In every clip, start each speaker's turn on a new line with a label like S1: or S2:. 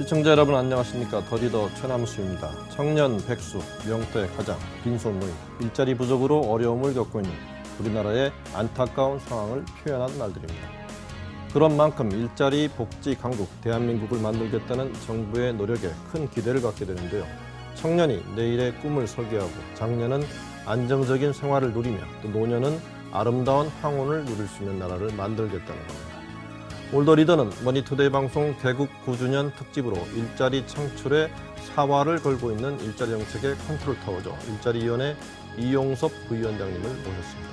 S1: 시청자 여러분 안녕하십니까. 더리더 최남수입니다. 청년, 백수, 명퇴, 가장, 빈손 노인, 일자리 부족으로 어려움을 겪고 있는 우리나라의 안타까운 상황을 표현한 날들입니다. 그런 만큼 일자리 복지 강국 대한민국을 만들겠다는 정부의 노력에 큰 기대를 갖게 되는데요. 청년이 내일의 꿈을 설계하고 장년은 안정적인 생활을 누리며 또 노년은 아름다운 황혼을 누릴 수 있는 나라를 만들겠다는 겁니다. 올더 리더는 머니투데이 방송 개국 9주년 특집으로 일자리 창출에 사활을 걸고 있는 일자리 정책의 컨트롤타워죠. 일자리위원회 이용섭 부위원장님을 모셨습니다.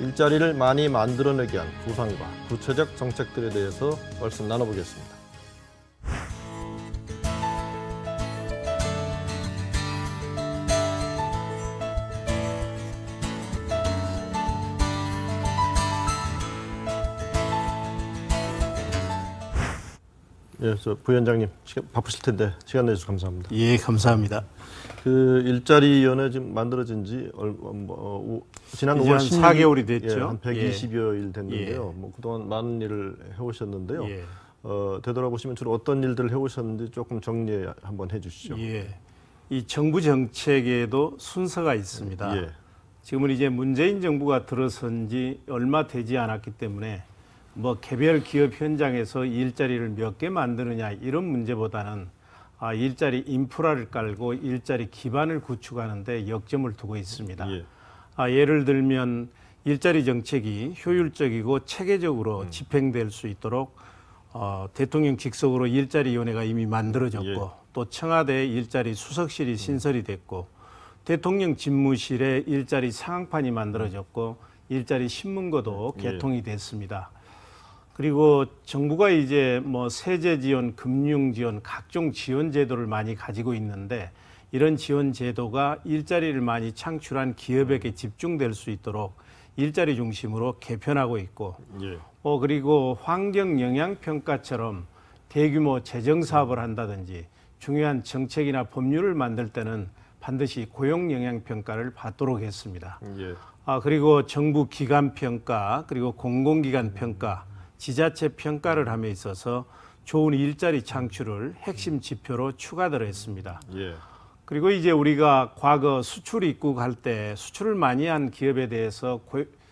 S1: 일자리를 많이 만들어내기 위한 구상과 구체적 정책들에 대해서 말씀 나눠보겠습니다. 예, 저 부위원장님 바쁘실 텐데 시간 내주셔서 감사합니다.
S2: 예, 감사합니다.
S1: 그 일자리위원회 지금 만들어진 지 지난 5월 16일
S2: 4개월이 됐죠.
S1: 예, 한 120여일 됐는데요.
S2: 예.
S1: 뭐 그동안 많은 일을 해오셨는데요.
S2: 예.
S1: 되돌아보시면 주로 어떤 일들을 해오셨는지 조금 정리 한번 해주시죠.
S2: 예. 이 정부 정책에도 순서가 있습니다.
S1: 예.
S2: 지금은 이제 문재인 정부가 들어선 지 얼마 되지 않았기 때문에 뭐 개별 기업 현장에서 일자리를 몇 개 만드느냐 이런 문제보다는 일자리 인프라를 깔고 일자리 기반을 구축하는데 역점을 두고 있습니다.
S1: 예.
S2: 예를 들면 일자리 정책이 효율적이고 체계적으로 집행될 수 있도록 대통령 직속으로 일자리위원회가 이미 만들어졌고
S1: 예.
S2: 또 청와대 일자리 수석실이 신설이 됐고 대통령 집무실에 일자리 상황판이 만들어졌고 일자리 신문고도 개통이 됐습니다. 그리고 정부가 이제 뭐 세제 지원, 금융 지원, 각종 지원 제도를 많이 가지고 있는데 이런 지원 제도가 일자리를 많이 창출한 기업에게 집중될 수 있도록 일자리 중심으로 개편하고 있고
S1: 예.
S2: 그리고 환경 영향 평가처럼 대규모 재정 사업을 한다든지 중요한 정책이나 법률을 만들 때는 반드시 고용 영향 평가를 받도록 했습니다.
S1: 예.
S2: 그리고 정부 기관 평가, 그리고 공공기관 평가, 지자체 평가를 함에 있어서 좋은 일자리 창출을 핵심 지표로 추가를 했습니다.
S1: 예.
S2: 그리고 이제 우리가 과거 수출 입국할 때 수출을 많이 한 기업에 대해서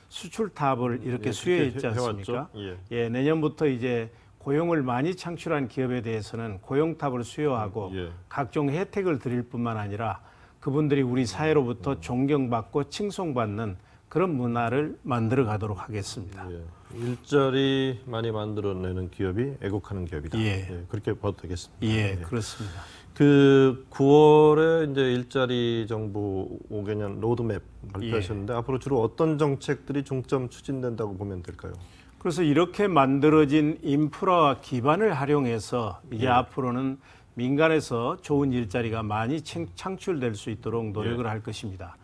S2: 수출 탑을 이렇게 수여했지 않습니까? 예, 내년부터 이제 고용을 많이 창출한 기업에 대해서는 고용탑을 수여하고 각종 혜택을 드릴 뿐만 아니라 그분들이 우리 사회로부터 존경받고 칭송받는 그런 문화를 만들어 가도록 하겠습니다.
S1: 예. 일자리 많이 만들어내는 기업이 애국하는 기업이다.
S2: 예.
S1: 예, 그렇게 봐도 되겠습니다.
S2: 예, 그렇습니다.
S1: 그 9월에 이제 일자리 정부 5개년 로드맵 발표하셨는데 앞으로 주로 어떤 정책들이 중점 추진된다고 보면 될까요?
S2: 그래서 이렇게 만들어진 인프라와 기반을 활용해서 이제 앞으로는 민간에서 좋은 일자리가 많이 창출될 수 있도록 노력을 할 것입니다.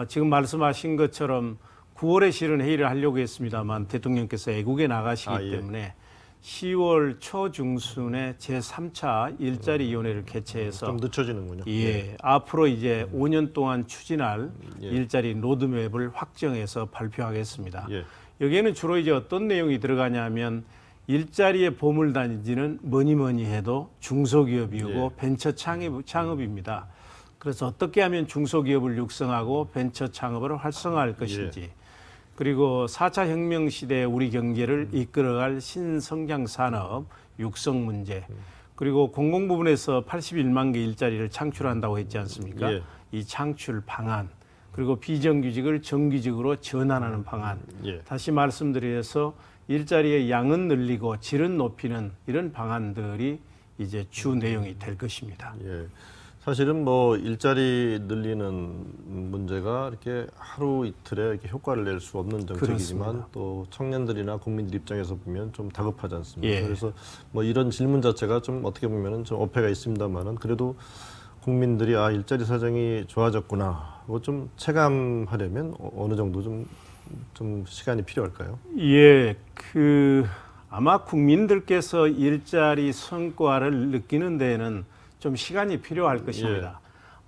S2: 지금 말씀하신 것처럼 9월에 실은 회의를 하려고 했습니다만 대통령께서 애국에 나가시기 때문에 10월 초중순에 제3차 일자리위원회를 개최해서
S1: 좀 늦춰지는군요.
S2: 예, 앞으로 이제 5년 동안 추진할 일자리 로드맵을 확정해서 발표하겠습니다. 여기에는 주로 이제 어떤 내용이 들어가냐면 일자리의 보물단지는 뭐니 해도 중소기업이고 벤처 창업입니다. 그래서 어떻게 하면 중소기업을 육성하고 벤처 창업을 활성화할 것인지 그리고 4차 혁명 시대의 우리 경제를 이끌어갈 신성장 산업 육성 문제 그리고 공공 부분에서 81만 개 일자리를 창출한다고 했지 않습니까? 이 창출 방안 그리고 비정규직을 정규직으로 전환하는 방안 다시 말씀드려서 일자리의 양은 늘리고 질은 높이는 이런 방안들이 이제 주 내용이 될 것입니다.
S1: 사실은 뭐 일자리 늘리는 문제가 이렇게 하루 이틀에 이렇게 효과를 낼 수 없는 정책이지만
S2: 그렇습니다.
S1: 또 청년들이나 국민들 입장에서 보면 좀 다급하지 않습니까? 그래서 뭐 이런 질문 자체가 좀 어떻게 보면은 좀 어폐가 있습니다만은 그래도 국민들이 일자리 사정이 좋아졌구나. 뭐 좀 체감하려면 어느 정도 좀 시간이 필요할까요?
S2: 예, 아마 국민들께서 일자리 성과를 느끼는 데에는 좀 시간이 필요할 것입니다.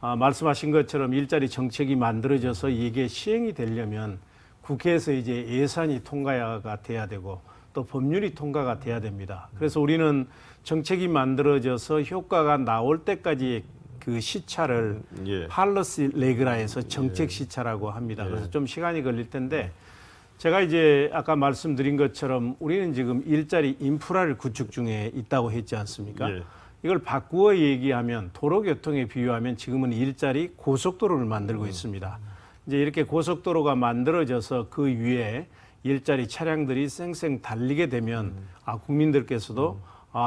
S2: 말씀하신 것처럼 일자리 정책이 만들어져서 이게 시행이 되려면 국회에서 이제 예산이 통과가 돼야 되고 또 법률이 통과가 돼야 됩니다. 그래서 우리는 정책이 만들어져서 효과가 나올 때까지 그 시차를 팔러시 레그라 해서 정책 시차라고 합니다. 그래서 좀 시간이 걸릴 텐데 제가 이제 아까 말씀드린 것처럼 우리는 지금 일자리 인프라를 구축 중에 있다고 했지 않습니까? 이걸 바꾸어 얘기하면 도로교통에 비유하면 지금은 일자리 고속도로를 만들고 있습니다. 이제 이렇게 고속도로가 만들어져서 그 위에 일자리 차량들이 쌩쌩 달리게 되면 국민들께서도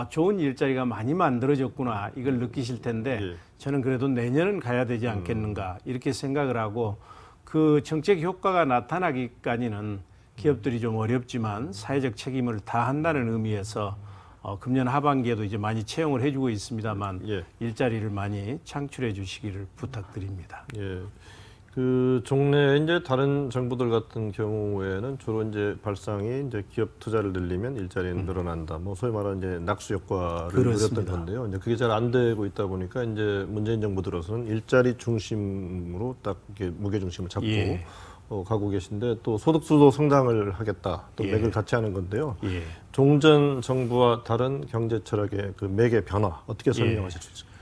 S2: 좋은 일자리가 많이 만들어졌구나 이걸 느끼실 텐데 저는 그래도 내년은 가야 되지 않겠는가 이렇게 생각을 하고 그 정책 효과가 나타나기까지는 기업들이 좀 어렵지만 사회적 책임을 다한다는 의미에서 금년 하반기에도 이제 많이 채용을 해주고 있습니다만 일자리를 많이 창출해 주시기를 부탁드립니다.
S1: 그 종래 이제 다른 정부들 같은 경우에는 주로 이제 발상이 이제 기업 투자를 늘리면 일자리는 늘어난다. 뭐 소위 말하는 이제 낙수 효과를 누렸던 건데요. 이제 그게 잘 안 되고 있다 보니까 이제 문재인 정부 들어서는 일자리 중심으로 딱 이렇게 무게 중심을 잡고 가고 계신데 또 소득주도 성장을 하겠다. 또 맥을 같이 하는 건데요. 종전 정부와 다른 경제 철학의 그 맥의 변화 어떻게 설명하실 수 있을까요?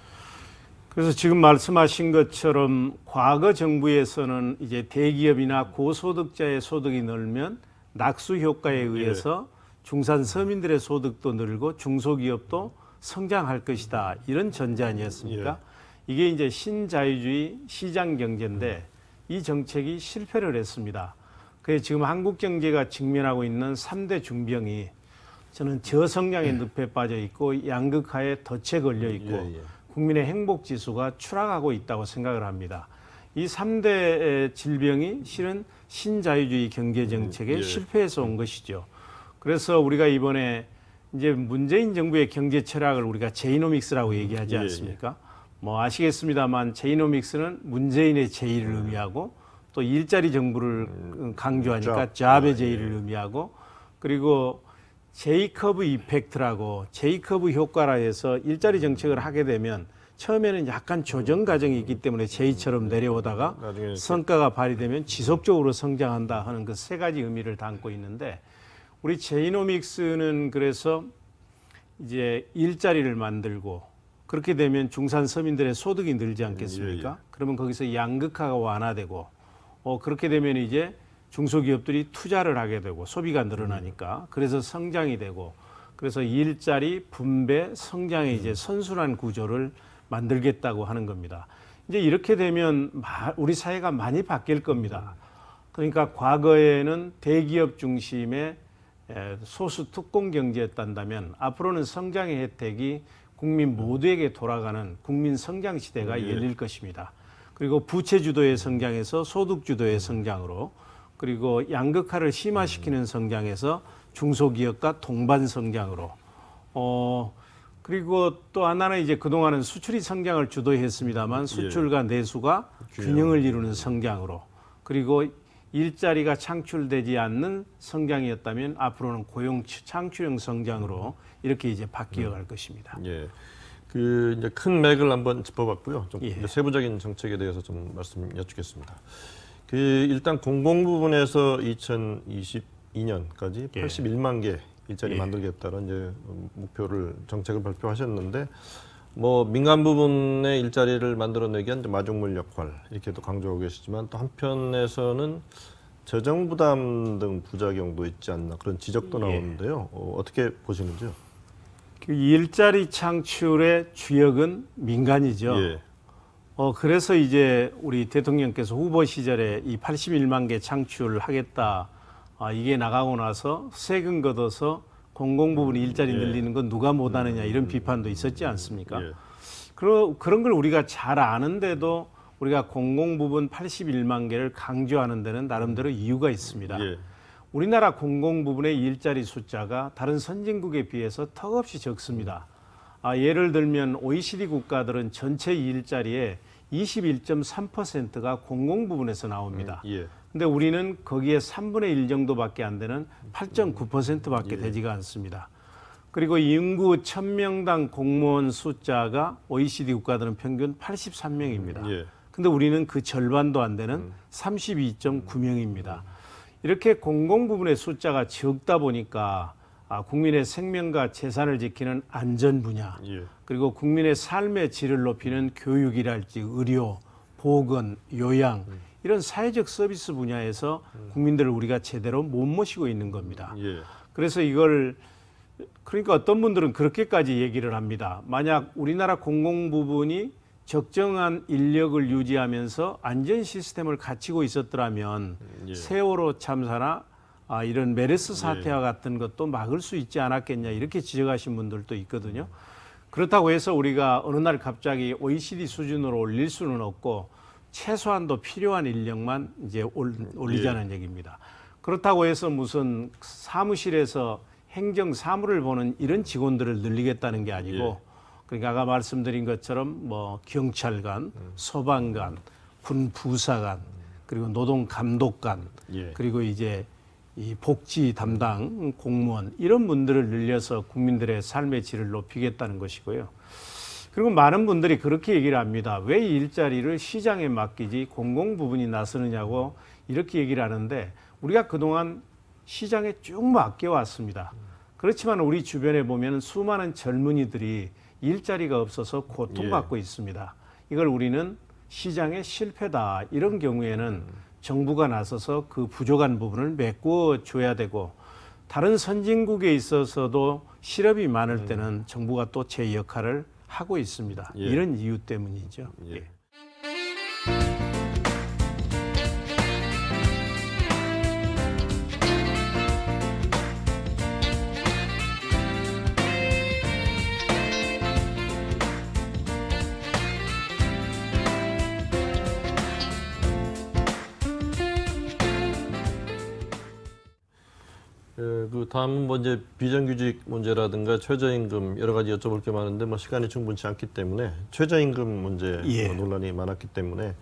S2: 그래서 지금 말씀하신 것처럼 과거 정부에서는 이제 대기업이나 고소득자의 소득이 늘면 낙수 효과에 의해서 중산 서민들의 소득도 늘고 중소기업도 성장할 것이다. 이런 전제 아니었습니까? 이게 이제 신자유주의 시장 경제인데 이 정책이 실패를 했습니다. 그래서 지금 한국 경제가 직면하고 있는 3대 중병이 저는 저성장의 늪에 빠져 있고 양극화에 덫에 걸려 있고 국민의 행복 지수가 추락하고 있다고 생각을 합니다. 이 3대 질병이 실은 신자유주의 경제 정책의 실패에서 온 것이죠. 그래서 우리가 이번에 이제 문재인 정부의 경제 철학을 우리가 제이노믹스라고 얘기하지 않습니까? 뭐 아시겠습니다만 제이노믹스는 문재인의 제의를 의미하고 또 일자리 정부를 강조하니까 잡의 제의를 의미하고 그리고 제이커브 이펙트라고 제이커브 효과라 해서 일자리 정책을 하게 되면 처음에는 약간 조정 과정이 있기 때문에 제이처럼 내려오다가 성과가 발휘되면 지속적으로 성장한다 하는 그 3가지 의미를 담고 있는데 우리 제이노믹스는 그래서 이제 일자리를 만들고 그렇게 되면 중산 서민들의 소득이 늘지 않겠습니까? 그러면 거기서 양극화가 완화되고 그렇게 되면 이제 중소기업들이 투자를 하게 되고 소비가 늘어나니까 그래서 성장이 되고 그래서 일자리, 분배, 성장의 이제 선순환 구조를 만들겠다고 하는 겁니다. 이제 이렇게 되면 우리 사회가 많이 바뀔 겁니다. 그러니까 과거에는 대기업 중심의 소수 특공 경제였단다면 앞으로는 성장의 혜택이 국민 모두에게 돌아가는 국민 성장 시대가 열릴 것입니다. 그리고 부채 주도의 성장에서 소득 주도의 성장으로 그리고 양극화를 심화시키는 성장에서 중소기업과 동반 성장으로 그리고 또 하나는 이제 그동안은 수출이 성장을 주도했습니다만 수출과 내수가 균형을 이루는 성장으로 그리고 일자리가 창출되지 않는 성장이었다면 앞으로는 고용 창출형 성장으로 이렇게 이제 바뀌어 갈 것입니다.
S1: 그 이제 큰 맥을 한번 짚어봤고요. 좀 세부적인 정책에 대해서 좀 말씀 여쭙겠습니다. 그 일단 공공 부분에서 2022년까지 81만 개 일자리 만들겠다는 이제 목표를 정책을 발표하셨는데 뭐 민간 부분의 일자리를 만들어내기 위한 마중물 역할 이렇게도 강조하고 계시지만 또 한편에서는 재정 부담 등 부작용도 있지 않나 그런 지적도 나오는데요. 어떻게 보시는지요?
S2: 그 일자리 창출의 주역은 민간이죠. 그래서 이제 우리 대통령께서 후보 시절에 이 81만 개 창출하겠다 이게 나가고 나서 세금 걷어서 공공 부분 일자리 늘리는 건 누가 못하느냐 이런 비판도 있었지 않습니까? 그런 걸 우리가 잘 아는데도 우리가 공공 부분 81만 개를 강조하는 데는 나름대로 이유가 있습니다. 우리나라 공공 부분의 일자리 숫자가 다른 선진국에 비해서 턱없이 적습니다. 예를 들면 OECD 국가들은 전체 일자리의 21.3%가 공공 부분에서 나옵니다. 근데 우리는 거기에 3분의 1 정도밖에 안 되는 8.9%밖에 되지가 않습니다. 그리고 인구 1000명당 공무원 숫자가 OECD 국가들은 평균 83명입니다. 근데 우리는 그 절반도 안 되는 32.9명입니다. 이렇게 공공 부분의 숫자가 적다 보니까 국민의 생명과 재산을 지키는 안전 분야,
S1: 예.
S2: 그리고 국민의 삶의 질을 높이는 교육이랄지 의료, 보건, 요양 이런 사회적 서비스 분야에서 국민들을 우리가 제대로 못 모시고 있는 겁니다.
S1: 예.
S2: 그래서 이걸 그러니까 어떤 분들은 그렇게까지 얘기를 합니다. 만약 우리나라 공공 부분이 적정한 인력을 유지하면서 안전 시스템을 갖추고 있었더라면
S1: 예.
S2: 세월호 참사나 이런 메르스 사태와 같은 것도 막을 수 있지 않았겠냐 이렇게 지적하신 분들도 있거든요. 그렇다고 해서 우리가 어느 날 갑자기 OECD 수준으로 올릴 수는 없고 최소한도 필요한 인력만 이제 올리자는 얘기입니다. 그렇다고 해서 무슨 사무실에서 행정 사무를 보는 이런 직원들을 늘리겠다는 게 아니고 그러니까 아까 말씀드린 것처럼 뭐 경찰관, 소방관, 군 부사관, 그리고 노동 감독관, 그리고 이제 이 복지 담당 공무원 이런 분들을 늘려서 국민들의 삶의 질을 높이겠다는 것이고요. 그리고 많은 분들이 그렇게 얘기를 합니다. 왜 이 일자리를 시장에 맡기지 공공 부분이 나서느냐고 이렇게 얘기를 하는데 우리가 그동안 시장에 쭉 맡겨왔습니다. 그렇지만 우리 주변에 보면 수많은 젊은이들이 일자리가 없어서 고통받고 있습니다. 이걸 우리는 시장의 실패다. 이런 경우에는 정부가 나서서 그 부족한 부분을 메꾸어 줘야 되고 다른 선진국에 있어서도 실업이 많을 때는 정부가 또 제 역할을 하고 있습니다. 이런 이유 때문이죠.
S1: 그 다음은 뭐 이제 비정규직 문제라든가 최저임금 여러 가지 여쭤볼 게 많은데 뭐 시간이 충분치 않기 때문에 최저임금 문제 논란이 많았기 때문에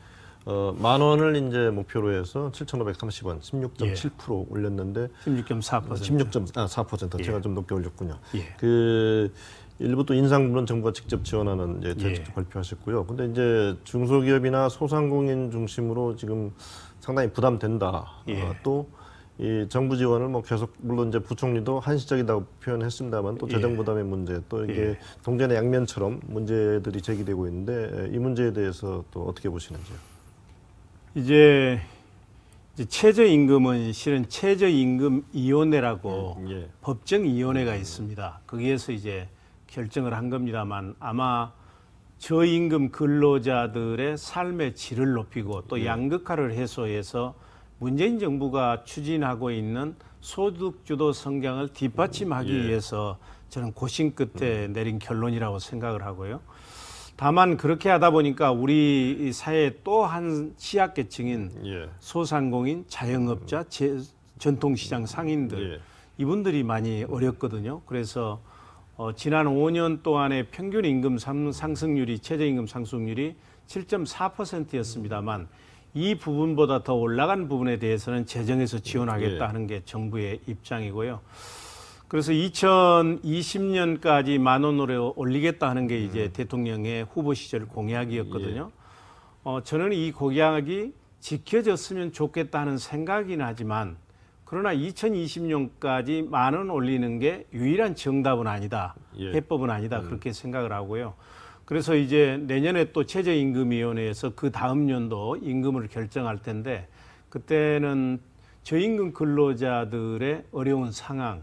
S1: 10,000원을 이제 목표로 해서 7,530원, 16.7% 올렸는데
S2: 16.4%.
S1: 제가 좀 높게 올렸군요. 그 일부 또 인상분은 정부가 직접 지원하는 이제 대책도 발표하셨고요. 근데 이제 중소기업이나 소상공인 중심으로 지금 상당히 부담된다. 또 이 정부 지원을 뭐 계속 물론 이제 부총리도 한시적이라고 표현했습니다만 또 재정 부담의 문제 또 이게 동전의 양면처럼 문제들이 제기되고 있는데 이 문제에 대해서 또 어떻게 보시는지요?
S2: 이제 최저임금은 실은 최저임금위원회라고 법정위원회가 있습니다. 거기에서 이제 결정을 한 겁니다만 아마 저임금 근로자들의 삶의 질을 높이고 또 양극화를 해소해서 문재인 정부가 추진하고 있는 소득주도 성장을 뒷받침하기 위해서 저는 고심 끝에 내린 결론이라고 생각을 하고요. 다만 그렇게 하다 보니까 우리 사회의 또 한 취약계층인 소상공인, 자영업자, 전통시장 상인들 이분들이 많이 어렵거든요. 그래서 지난 5년 동안의 평균 임금 상승률이 최저임금 상승률이 7.4%였습니다만 이 부분보다 더 올라간 부분에 대해서는 재정에서 지원하겠다 하는 게 정부의 입장이고요. 그래서 2020년까지 10,000원으로 올리겠다 하는 게 이제 대통령의 후보 시절 공약이었거든요. 저는 이 공약이 지켜졌으면 좋겠다는 생각이긴 하지만 그러나 2020년까지 10,000원 올리는 게 유일한 정답은 아니다. 해법은 아니다. 그렇게 생각을 하고요. 그래서 이제 내년에 또 최저임금위원회에서 그 다음 연도 임금을 결정할 텐데 그때는 저임금 근로자들의 어려운 상황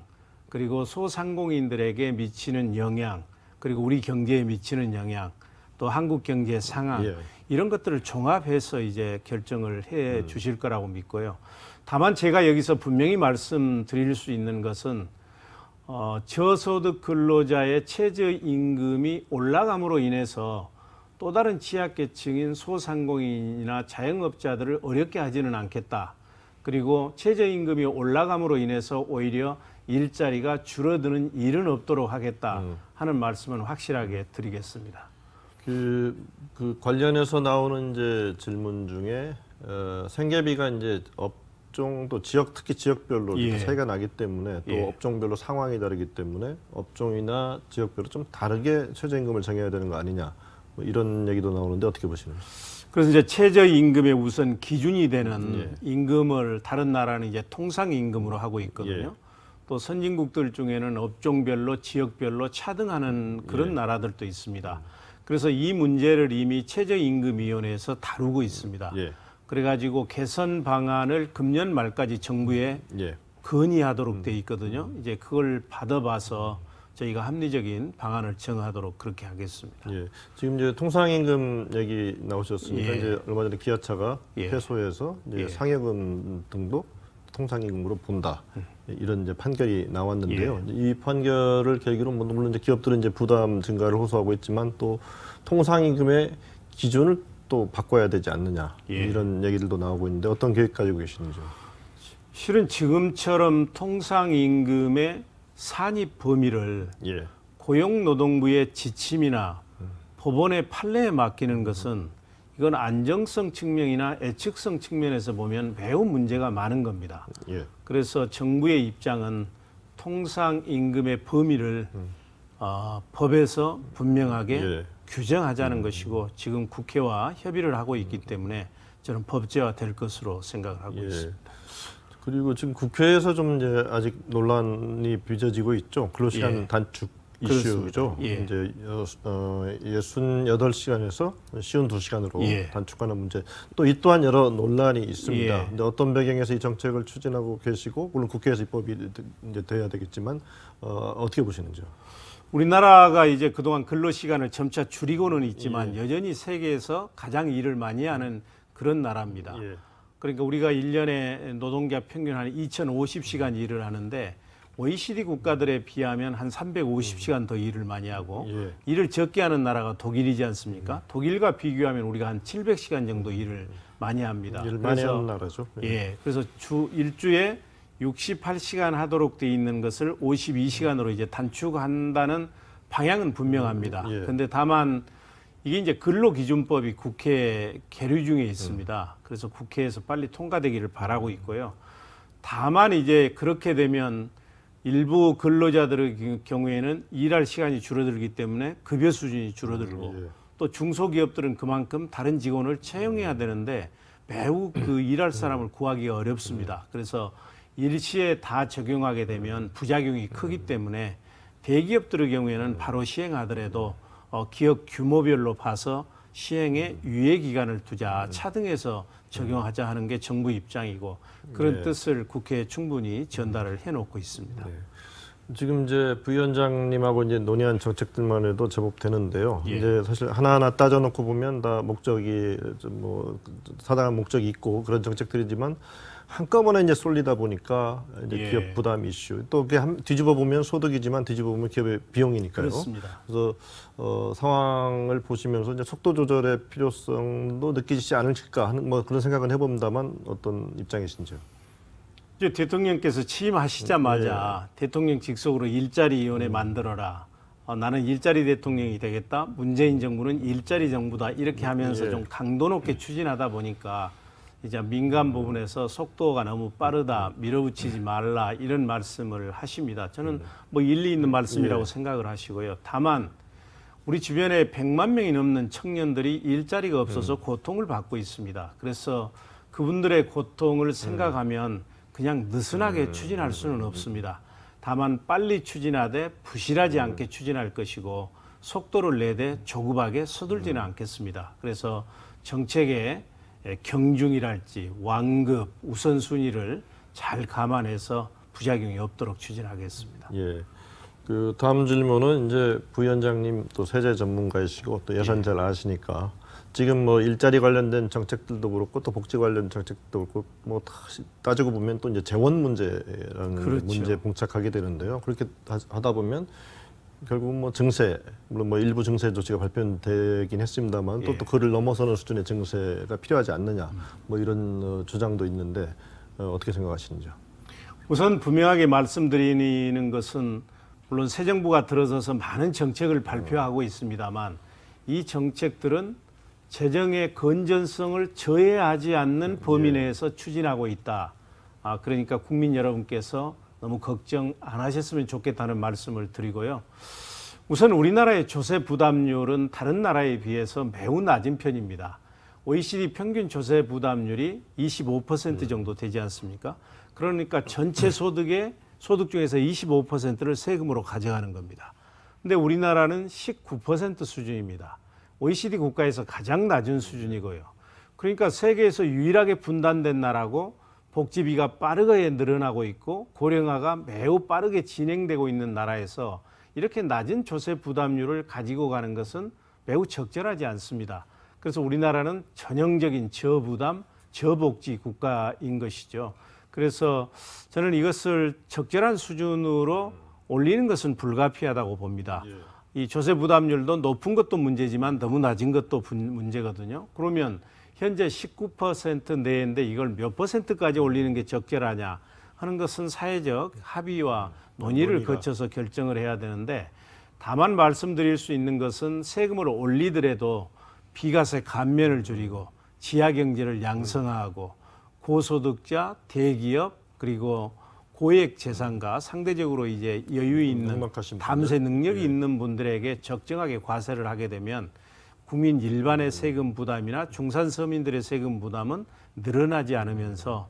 S2: 그리고 소상공인들에게 미치는 영향 그리고 우리 경제에 미치는 영향 또 한국 경제 상황 이런 것들을 종합해서 이제 결정을 해 주실 거라고 믿고요. 다만 제가 여기서 분명히 말씀드릴 수 있는 것은 저소득 근로자의 최저임금이 올라감으로 인해서 또 다른 취약계층인 소상공인이나 자영업자들을 어렵게 하지는 않겠다. 그리고 최저임금이 올라감으로 인해서 오히려 일자리가 줄어드는 일은 없도록 하겠다 하는 말씀은 확실하게 드리겠습니다.
S1: 그 관련해서 나오는 이제 질문 중에 생계비가 이제 업종 또 지역 특히 지역별로 차이가 나기 때문에 또 업종별로 상황이 다르기 때문에 업종이나 지역별로 좀 다르게 최저임금을 정해야 되는 거 아니냐 뭐 이런 얘기도 나오는데 어떻게 보시나요?
S2: 그래서 이제 최저임금의 우선 기준이 되는 임금을 다른 나라는 이제 통상임금으로 하고 있거든요. 또 선진국들 중에는 업종별로 지역별로 차등하는 그런 나라들도 있습니다. 그래서 이 문제를 이미 최저임금위원회에서 다루고 있습니다. 그래가지고 개선 방안을 금년 말까지 정부에 건의하도록 돼 있거든요. 이제 그걸 받아봐서 저희가 합리적인 방안을 정하도록 그렇게 하겠습니다.
S1: 지금 이제 통상임금 얘기 나오셨으니까 이제 얼마 전에 기아차가 패소해서 이제 상여금 등도 통상임금으로 본다. 이런 이제 판결이 나왔는데요. 이 판결을 계기로 물론 이제 기업들은 이제 부담 증가를 호소하고 있지만 또 통상임금의 기준을 또 바꿔야 되지 않느냐 이런 얘기들도 나오고 있는데 어떤 계획 가지고 계시는지요?
S2: 실은 지금처럼 통상임금의 산입 범위를 고용노동부의 지침이나 법원의 판례에 맡기는 것은 이건 안정성 측면이나 애측성 측면에서 보면 매우 문제가 많은 겁니다. 그래서 정부의 입장은 통상임금의 범위를 법에서 분명하게 규정하자는 것이고 지금 국회와 협의를 하고 있기 때문에 저는 법제화 될 것으로 생각을 하고 있습니다.
S1: 그리고 지금 국회에서 좀 이제 아직 논란이 빚어지고 있죠. 근로시간 단축 이슈죠. 이제 68시간에서 52시간으로 단축하는 문제. 또 이 또한 여러 논란이 있습니다. 근데 어떤 배경에서 이 정책을 추진하고 계시고 물론 국회에서 입법이 이제 돼야 되겠지만 어떻게 보시는지요?
S2: 우리나라가 이제 그동안 근로시간을 점차 줄이고는 있지만 여전히 세계에서 가장 일을 많이 하는 그런 나라입니다. 그러니까 우리가 1년에 노동자 평균 한 2,050시간 일을 하는데 OECD 국가들에 비하면 한 350시간 더 일을 많이 하고 일을 적게 하는 나라가 독일이지 않습니까? 독일과 비교하면 우리가 한 700시간 정도 일을 많이 합니다.
S1: 일을 많이 하는 나라죠.
S2: 그래서 일주에 68시간 하도록 돼 있는 것을 52시간으로 이제 단축한다는 방향은 분명합니다. 그런데 다만 이게 이제 근로기준법이 국회 계류 중에 있습니다. 그래서 국회에서 빨리 통과되기를 바라고 있고요. 다만 이제 그렇게 되면 일부 근로자들의 경우에는 일할 시간이 줄어들기 때문에 급여 수준이 줄어들고 또 중소기업들은 그만큼 다른 직원을 채용해야 되는데 매우 그 일할 사람을 구하기가 어렵습니다. 그래서 일시에 다 적용하게 되면 부작용이 크기 때문에 대기업들의 경우에는 바로 시행하더라도 기업 규모별로 봐서 시행에 유예 기간을 두자, 차등해서 적용하자 하는 게 정부 입장이고 그런 뜻을 국회에 충분히 전달을 해놓고 있습니다.
S1: 지금 이제 부위원장님하고 이제 논의한 정책들만 해도 제법 되는데요. 이제 사실 하나하나 따져놓고 보면 다 목적이 뭐 사당한 목적이 있고 그런 정책들이지만 한꺼번에 이제 쏠리다 보니까 이제 기업 부담 이슈 또 그게 뒤집어 보면 소득이지만 뒤집어 보면 기업의 비용이니까요.
S2: 그렇습니다.
S1: 그래서 상황을 보시면서 이제 속도 조절의 필요성도 느끼시지 않으실까 하는 뭐 그런 생각은 해봅니다만 어떤 입장이신지요?
S2: 이제 대통령께서 취임하시자마자 대통령 직속으로 일자리위원회 만들어라. 나는 일자리 대통령이 되겠다. 문재인 정부는 일자리 정부다. 이렇게 하면서 좀 강도 높게 추진하다 보니까 이제 민간 부분에서 속도가 너무 빠르다, 밀어붙이지 말라 이런 말씀을 하십니다. 저는 뭐 일리 있는 말씀이라고 생각을 하시고요. 다만 우리 주변에 100만 명이 넘는 청년들이 일자리가 없어서 고통을 받고 있습니다. 그래서 그분들의 고통을 생각하면 그냥 느슨하게 추진할 수는 없습니다. 다만 빨리 추진하되 부실하지 않게 추진할 것이고 속도를 내되 조급하게 서둘지는 않겠습니다. 그래서 정책의 경중이랄지 완급, 우선순위를 잘 감안해서 부작용이 없도록 추진하겠습니다.
S1: 그 다음 질문은 이제 부위원장님 또 세제 전문가이시고 또 예산 잘 아시니까 지금 뭐 일자리 관련된 정책들도 그렇고 또 복지 관련 정책도 그렇고 뭐 따지고 보면 또 이제 재원 문제라는 문제에 봉착하게 되는데요. 그렇게 하다 보면 결국은 뭐 증세, 물론 뭐 일부 증세 조치가 발표되긴 했습니다만 또 그를 넘어서는 수준의 증세가 필요하지 않느냐, 뭐 이런 주장도 있는데 어떻게 생각하시는지요?
S2: 우선 분명하게 말씀드리는 것은 물론 새 정부가 들어서서 많은 정책을 발표하고 있습니다만 이 정책들은 재정의 건전성을 저해하지 않는 범위 내에서 추진하고 있다. 그러니까 국민 여러분께서 너무 걱정 안 하셨으면 좋겠다는 말씀을 드리고요. 우선 우리나라의 조세 부담률은 다른 나라에 비해서 매우 낮은 편입니다. OECD 평균 조세 부담률이 25% 정도 되지 않습니까? 그러니까 전체 소득의 소득 중에서 25%를 세금으로 가져가는 겁니다. 근데 우리나라는 19% 수준입니다. OECD 국가에서 가장 낮은 수준이고요. 그러니까 세계에서 유일하게 분단된 나라고 복지비가 빠르게 늘어나고 있고 고령화가 매우 빠르게 진행되고 있는 나라에서 이렇게 낮은 조세 부담률을 가지고 가는 것은 매우 적절하지 않습니다. 그래서 우리나라는 전형적인 저부담, 저복지 국가인 것이죠. 그래서 저는 이것을 적절한 수준으로 올리는 것은 불가피하다고 봅니다. 이 조세 부담률도 높은 것도 문제지만 너무 낮은 것도 문제거든요. 그러면 현재 19% 내인데 이걸 몇 %까지 올리는 게 적절하냐 하는 것은 사회적 합의와 논의를 거쳐서 결정을 해야 되는데, 다만 말씀드릴 수 있는 것은 세금을 올리더라도 비과세 감면을 줄이고 지하 경제를 양성화하고 고소득자, 대기업 그리고 고액 재산가 상대적으로 이제 여유 있는 담세 능력이 있는 분들에게 적정하게 과세를 하게 되면 국민 일반의 세금 부담이나 중산 서민들의 세금 부담은 늘어나지 않으면서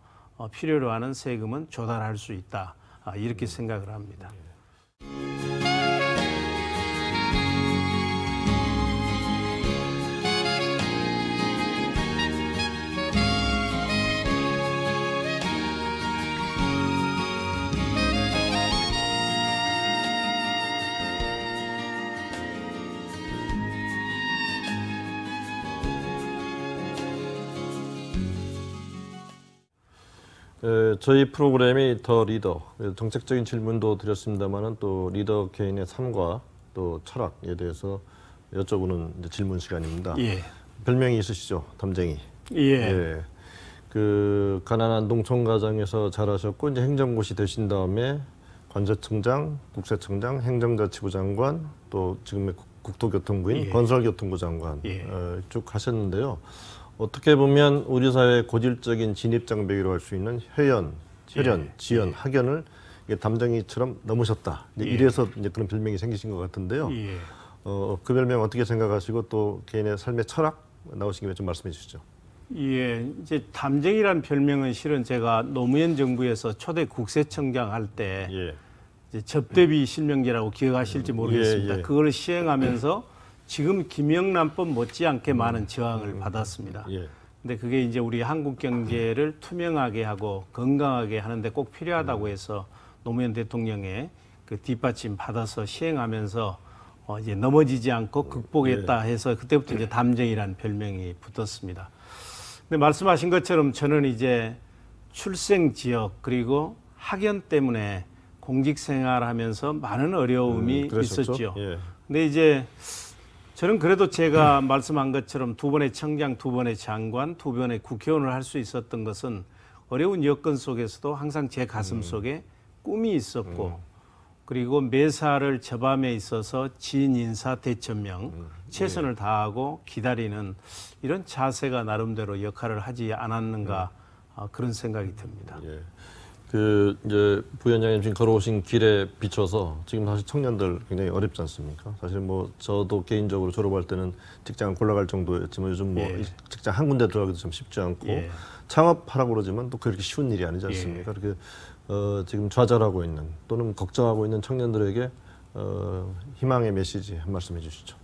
S2: 필요로 하는 세금은 조달할 수 있다. 이렇게 생각을 합니다.
S1: 저희 프로그램이 더 리더, 정책적인 질문도 드렸습니다만은 또 리더 개인의 삶과 또 철학에 대해서 여쭤보는 이제 질문 시간입니다.
S2: 예.
S1: 별명이 있으시죠? 담쟁이.
S2: 예.
S1: 그 가난한 농촌 가정에서 자라셨고 이제 행정고시 되신 다음에 관세청장, 국세청장, 행정자치부 장관, 또 지금의 국토교통부인 건설교통부 장관 쭉 하셨는데요. 어떻게 보면 우리 사회의 고질적인 진입장벽이라고 할 수 있는 혈연, 지연, 학연을 담쟁이처럼 넘으셨다. 이래서 이제 그런 별명이 생기신 것 같은데요. 그 별명 어떻게 생각하시고 또 개인의 삶의 철학 나오신 김에 좀 말씀해 주시죠.
S2: 이제 담쟁이란 별명은 실은 제가 노무현 정부에서 초대 국세청장 할 때 이제 접대비 실명제라고 기억하실지 모르겠습니다. 그걸 시행하면서 지금 김영란법 못지않게 많은 저항을 받았습니다. 근데 그게 이제 우리 한국 경제를 투명하게 하고 건강하게 하는데 꼭 필요하다고 해서 노무현 대통령의 그 뒷받침 받아서 시행하면서 이제 넘어지지 않고 극복했다 해서 그때부터 이제 담쟁이라는 별명이 붙었습니다. 근데 말씀하신 것처럼 저는 이제 출생 지역 그리고 학연 때문에 공직 생활하면서 많은 어려움이 있었죠. 근데 이제 저는 그래도 제가 말씀한 것처럼 2번의 청장, 2번의 장관, 2번의 국회의원을 할 수 있었던 것은 어려운 여건 속에서도 항상 제 가슴 속에 꿈이 있었고 그리고 매사를 저 밤에 있어서 진인사 대천명 최선을 다하고 기다리는 이런 자세가 나름대로 역할을 하지 않았는가 그런 생각이 듭니다.
S1: 그 이제 부위원장님 지금 걸어오신 길에 비춰서 지금 사실 청년들 굉장히 어렵지 않습니까? 사실 뭐 저도 개인적으로 졸업할 때는 직장을 골라갈 정도였지만 요즘 뭐 직장 한 군데 들어가기도 좀 쉽지 않고 창업하라고 그러지만 또 그렇게 쉬운 일이 아니지 않습니까? 그렇게 지금 좌절하고 있는 또는 걱정하고 있는 청년들에게 희망의 메시지 한 말씀 해주시죠.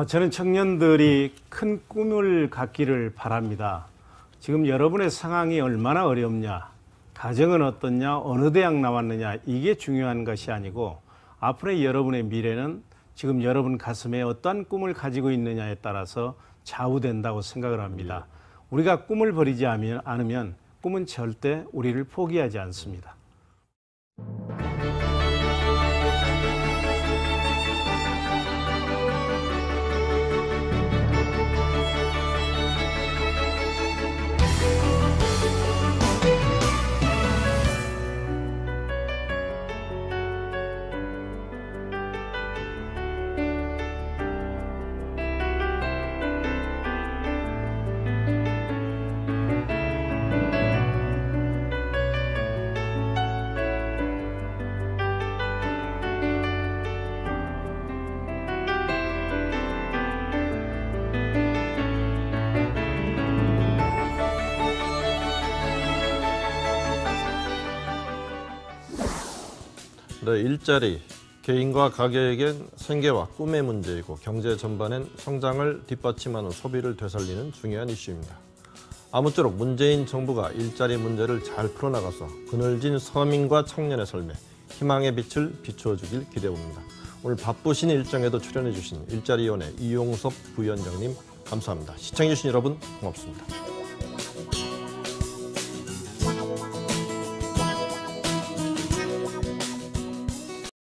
S2: 저는 청년들이 큰 꿈을 갖기를 바랍니다. 지금 여러분의 상황이 얼마나 어렵냐, 가정은 어떻냐, 어느 대학 나왔느냐 이게 중요한 것이 아니고 앞으로의 여러분의 미래는 지금 여러분 가슴에 어떠한 꿈을 가지고 있느냐에 따라서 좌우된다고 생각을 합니다. 우리가 꿈을 버리지 않으면 꿈은 절대 우리를 포기하지 않습니다.
S1: 네, 일자리, 개인과 가게에겐 생계와 꿈의 문제이고 경제 전반엔 성장을 뒷받침하는 소비를 되살리는 중요한 이슈입니다. 아무쪼록 문재인 정부가 일자리 문제를 잘 풀어나가서 그늘진 서민과 청년의 삶에 희망의 빛을 비추어주길 기대해봅니다. 오늘 바쁘신 일정에도 출연해주신 일자리위원회 이용섭 부위원장님 감사합니다. 시청해주신 여러분 고맙습니다.